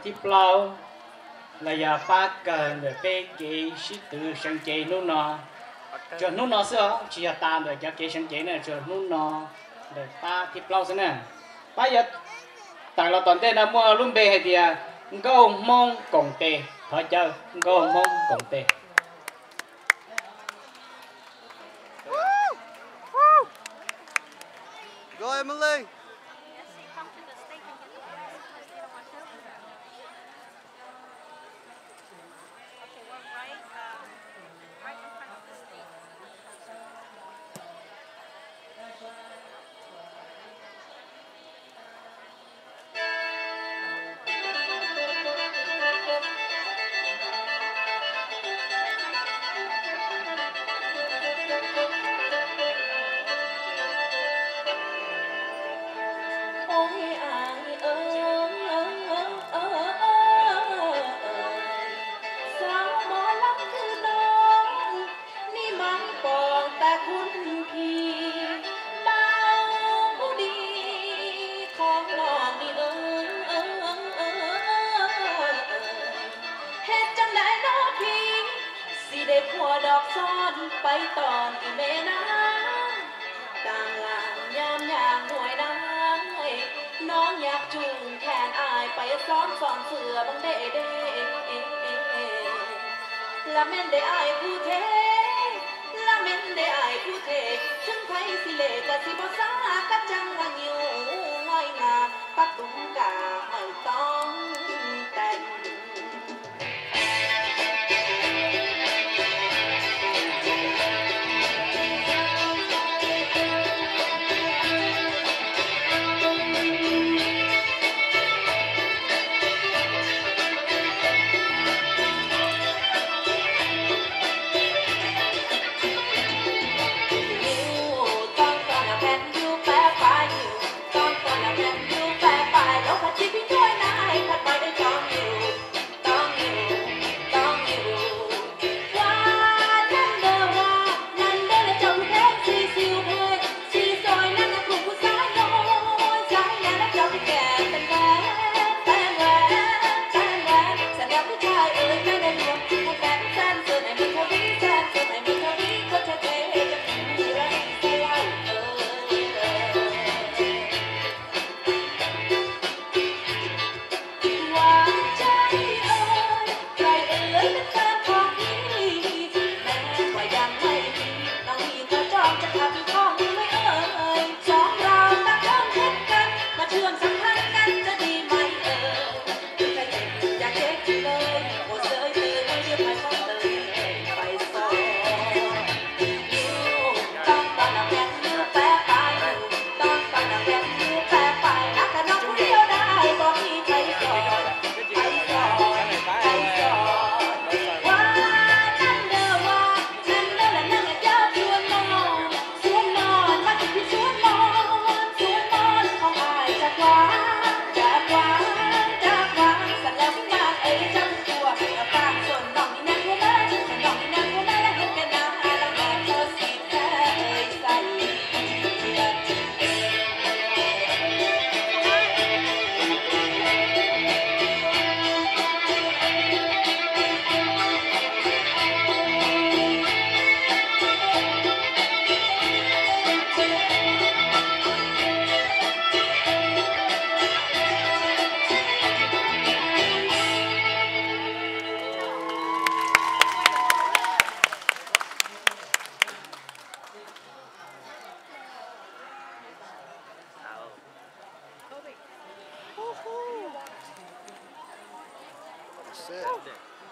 ที่เปล่าlà giờ ba cần để bé cái sĩ tử sang chế nó nó cho nó sữa chỉ là ta để cho cái sang chế này cho nó để ba thì lau thế này bây giờ tại là toàn tên là mua luôn bề thì có mong cộng tề thôi chơi có mong cộng tề Go Emily.ดอกซ้อนไปตอนอีเมน้ำต่างหลังยามอย่างหน่วยน้ำน้องอยากจูงแขนอายไปซ้อนเสือบังเด้เด้ละเม่นได้อายผู้เทละเม่นได้อายผู้เทถึงไผสิเลกะสิบ่สากะจังว่างิ้วง่อยงามปักตุ้งกาไม่ต้องแต่งThat's it.